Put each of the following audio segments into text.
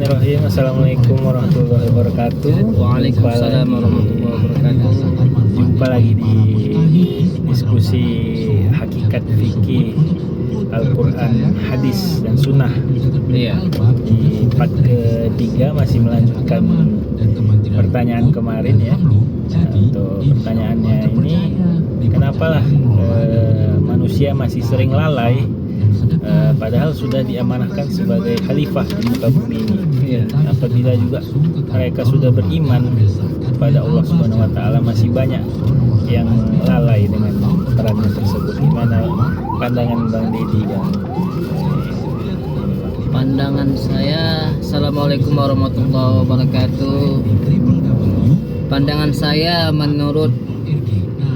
Bismillahirrahmanirrahim. Assalamualaikum warahmatullahi wabarakatuh. Waalaikumsalam warahmatullahi wabarakatuh. Jumpa lagi di diskusi hakikat fikih Al-Quran, hadis dan sunnah. Iya. Di part ketiga masih melanjutkan pertanyaan kemarin ya. Untuk pertanyaannya ini, kenapalah manusia masih sering lalai padahal sudah diamanahkan sebagai khalifah di muka bumi ini. Iya. Apabila juga mereka sudah beriman kepada Allah Subhanahu wa taala, masih banyak yang lalai dengan perannya tersebut. Gimana pandangan Bang Deddy dan Pandangan saya, Assalamualaikum warahmatullahi wabarakatuh. Pandangan saya menurut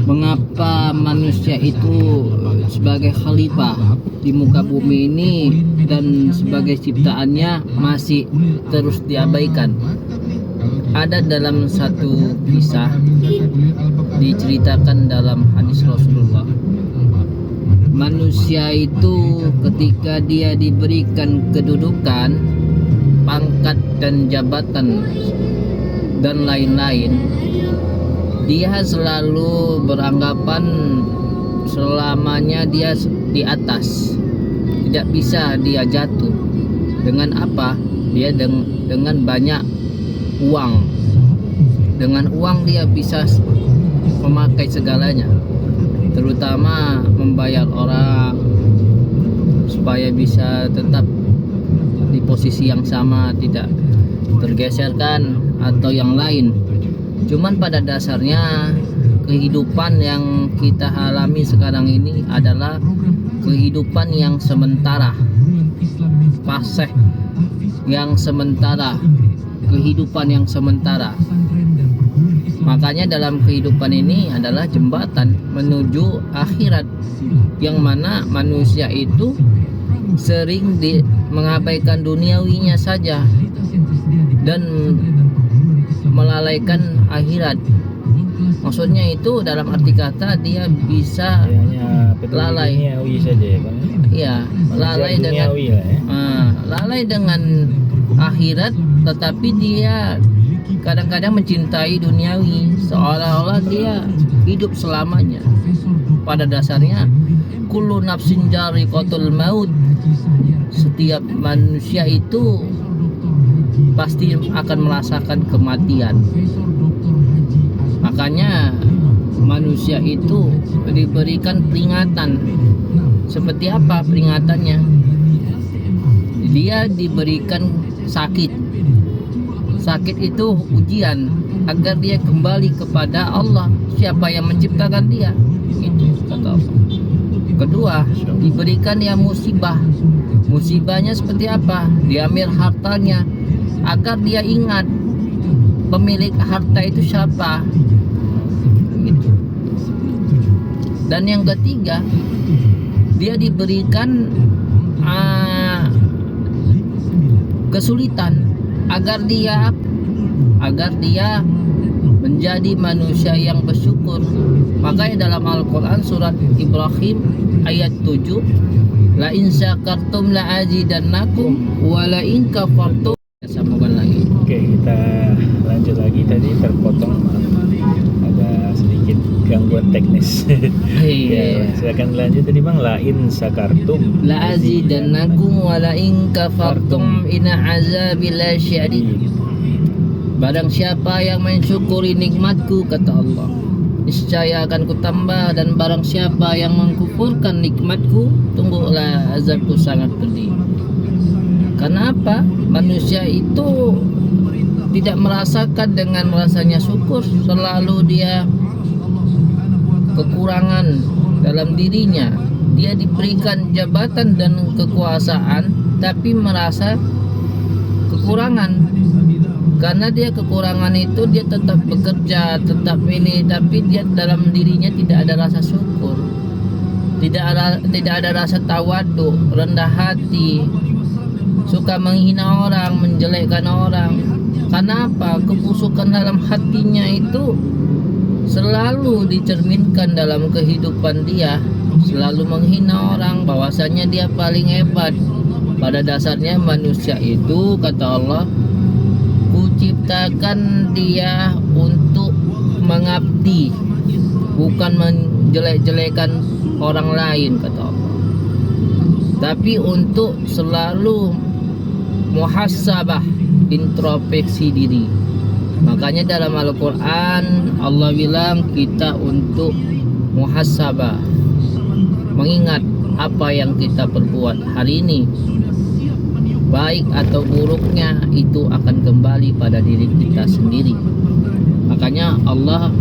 mengapa manusia itu sebagai khalifah di muka bumi ini dan sebagai ciptaannya masih terus diabaikan. Ada dalam satu kisah diceritakan dalam hadis Rasulullah. Manusia itu ketika dia diberikan kedudukan, pangkat dan jabatan dan lain-lain, dia selalu beranggapan selamanya dia di atas, tidak bisa dia jatuh. Dengan apa? Dia dengan banyak uang. Dengan uang dia bisa memakai segalanya, terutama membayar orang supaya bisa tetap di posisi yang sama, tidak tergeserkan atau yang lain. Cuman pada dasarnya kehidupan yang kita alami sekarang ini adalah kehidupan yang sementara, fase yang sementara, kehidupan yang sementara. Makanya dalam kehidupan ini adalah jembatan menuju akhirat, yang mana manusia itu sering mengabaikan duniawinya saja dan melalaikan akhirat. Maksudnya itu dalam arti kata dia bisa lalai saja ya Bang. Iya, lalai dengan ya. Lalai dengan akhirat, tetapi dia kadang-kadang mencintai duniawi seolah-olah dia hidup selamanya. Pada dasarnya kullu nafsin jariqatul maut. Setiap manusia itu pasti akan merasakan kematian. Makanya manusia itu diberikan peringatan. Seperti apa peringatannya? Dia diberikan sakit. Sakit itu ujian agar dia kembali kepada Allah, siapa yang menciptakan dia. Itu kata Allah. Kedua, diberikan yang musibah. Musibahnya seperti apa? Diambil hartanya agar dia ingat pemilik harta itu siapa. Gitu. Dan yang ketiga, dia diberikan kesulitan agar dia menjadi manusia yang bersyukur. Makanya dalam Al-Quran surat Ibrahim ayat 7, la in syakartum la azidannakum wa la in kafartum. Sambungan lagi. Oke, kita lanjut lagi. Tadi terpotong, ada sedikit gangguan teknis. Ya, silakan lanjut tadi Bang. La in sakartum La azidannakum wa la in kafartum inna azabi lasyadid. Barang siapa yang mensyukuri nikmatku, kata Allah, niscaya akan kutambah, dan barang siapa yang mengkufurkan nikmatku, tunggulah azabku sangat pedih. Kenapa? Manusia itu tidak merasakan dengan rasanya syukur, selalu dia kekurangan dalam dirinya. Dia diberikan jabatan dan kekuasaan tapi merasa kekurangan. Karena dia kekurangan itu, dia tetap bekerja, tetap ini, tapi dia dalam dirinya tidak ada rasa syukur, tidak ada rasa tawadu, rendah hati, suka menghina orang, menjelekkan orang. Karena apa? Kebusukan dalam hatinya itu selalu dicerminkan dalam kehidupan dia, selalu menghina orang, bahwasanya dia paling hebat, Pada dasarnya manusia itu, kata Allah, kuciptakan dia untuk mengabdi, bukan menjelek-jelekan orang lain, kata Allah, tapi untuk selalu muhasabah, introspeksi diri. Makanya dalam Al-Quran Allah bilang kita untuk muhasabah, mengingat apa yang kita perbuat hari ini, baik atau buruknya itu akan kembali pada diri kita sendiri. Makanya Allah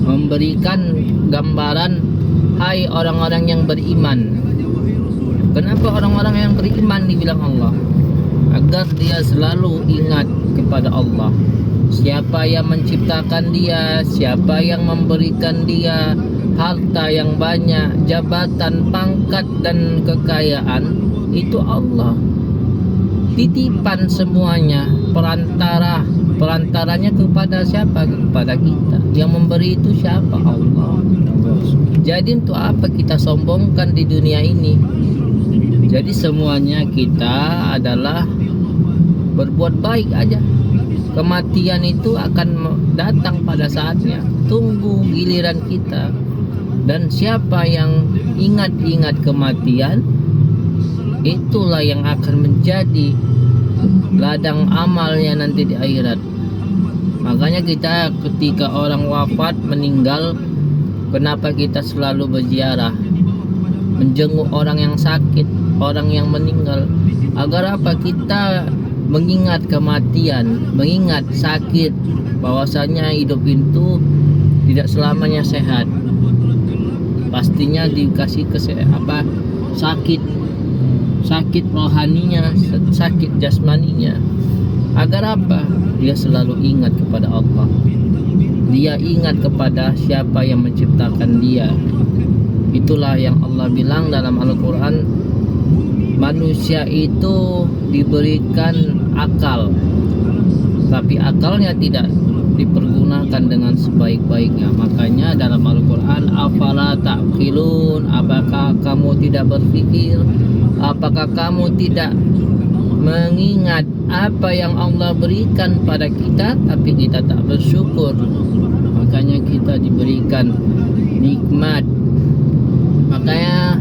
memberikan gambaran, hai orang-orang yang beriman. Kenapa orang-orang yang beriman dibilang Allah? Agar dia selalu ingat kepada Allah. Siapa yang menciptakan dia, siapa yang memberikan dia harta yang banyak, jabatan, pangkat dan kekayaan, itu Allah. Titipan semuanya, perantaranya kepada siapa? Kepada kita. Yang memberi itu siapa? Allah. Jadi untuk apa kita sombongkan di dunia ini? Jadi semuanya kita adalah berbuat baik aja. Kematian itu akan datang pada saatnya. Tunggu giliran kita. Dan siapa yang ingat-ingat kematian, itulah yang akan menjadi ladang amalnya nanti di akhirat. Makanya kita ketika orang wafat, meninggal, kenapa kita selalu berziarah, menjenguk orang yang sakit, orang yang meninggal? Agar apa? Kita mengingat kematian, mengingat sakit, bahwasanya hidup itu tidak selamanya sehat. Pastinya dikasih sakit rohaninya, sakit jasmaninya. Agar apa? Dia selalu ingat kepada Allah. Dia ingat kepada siapa yang menciptakan dia. Itulah yang Allah bilang dalam Al-Quran, manusia itu diberikan akal, tapi akalnya tidak dipergunakan dengan sebaik-baiknya. Makanya dalam Al-Quran, afala ta'qilun, apakah kamu tidak berpikir, apakah kamu tidak mengingat apa yang Allah berikan pada kita, tapi kita tak bersyukur. Makanya kita diberikan nikmat. Makanya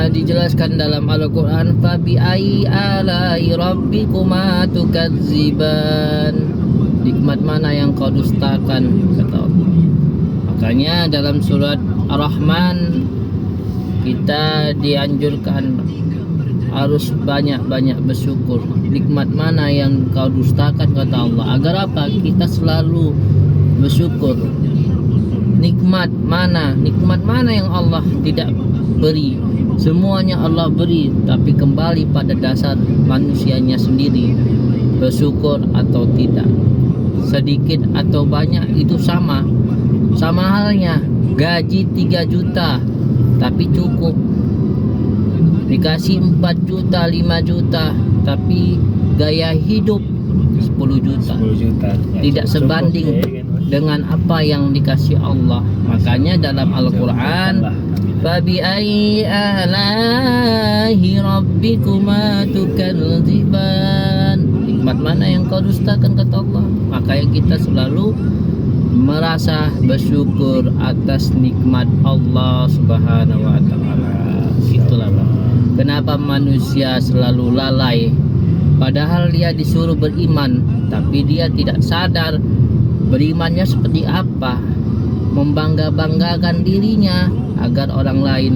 dijelaskan dalam Al-Quran, fabi ai alai rabbikuma tukadziban, nikmat mana yang kau dustakan, kata Allah. Makanya dalam surat Ar-Rahman kita dianjurkan harus banyak-banyak bersyukur. Nikmat mana yang kau dustakan, kata Allah. Agar apa? Kita selalu bersyukur. Nikmat mana yang Allah tidak beri? Semuanya Allah beri, tapi kembali pada dasar manusianya sendiri, bersyukur atau tidak. Sedikit atau banyak itu sama halnya. Gaji 3 juta tapi cukup, dikasih 4 juta 5 juta tapi gaya hidup 10 juta, tidak sebanding dengan apa yang dikasih Allah. Makanya dalam Al-Quran, fabi ayyi alahi rabbikuma tukadziban, nikmat mana yang kau dustakan, kata Allah. Makanya kita selalu merasa bersyukur atas nikmat Allah Subhanahu wa taala. Itulah Bang, kenapa manusia selalu lalai, padahal dia disuruh beriman, tapi dia tidak sadar berimannya seperti apa. Membangga-banggakan dirinya agar orang lain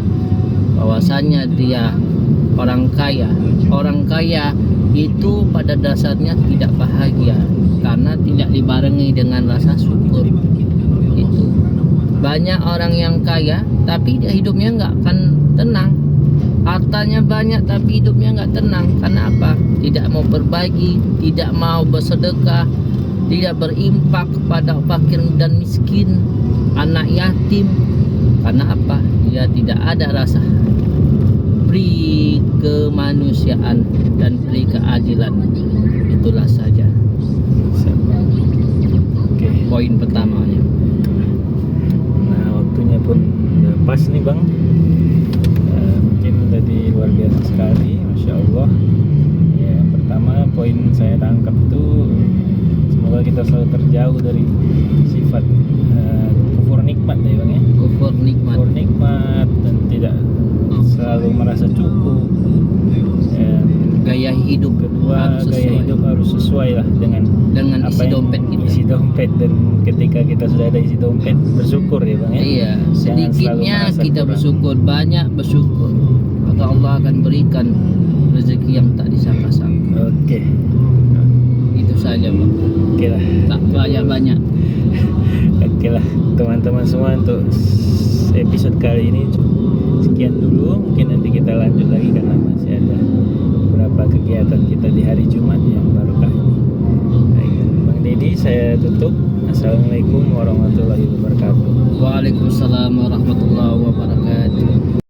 bahwasanya dia orang kaya. Orang kaya itu pada dasarnya tidak bahagia karena tidak dibarengi dengan rasa syukur. Itu banyak orang yang kaya tapi dia hidupnya nggak akan tenang. Hartanya banyak tapi hidupnya nggak tenang. Karena apa? Tidak mau berbagi, tidak mau bersedekah, tidak berimpak kepada fakir dan miskin, anak yatim. Karena apa? Dia tidak ada rasa beri kemanusiaan dan beri keadilan. Itulah saja poin pertamanya. Nah, waktunya pun udah pas nih Bang. Mungkin tadi luar biasa sekali kita selalu terjauh dari sifat kufur nikmat ya Bang ya. Kufur nikmat. Kufur nikmat dan tidak selalu merasa cukup. Gaya hidup Kedua, harus gaya sesuai hidup harus sesuai lah dengan isi yang dompet kita. isi dompet, dan ketika kita sudah ada isi dompet bersyukur ya Bang ya. Iya, Jangan selalu sedikitnya merasa kita kurang. bersyukur, banyak bersyukur, maka Allah akan berikan rezeki yang tak disangka-sangka. Oke. Itu saja Bang, Oke lah. tak banyak-banyak. Oke lah teman-teman semua, untuk episode kali ini sekian dulu. Mungkin nanti kita lanjut lagi karena masih ada beberapa kegiatan kita di hari Jumat yang barokah ini. Baik, Bang Deddy saya tutup. Assalamualaikum warahmatullahi wabarakatuh. Waalaikumsalam warahmatullahi wabarakatuh.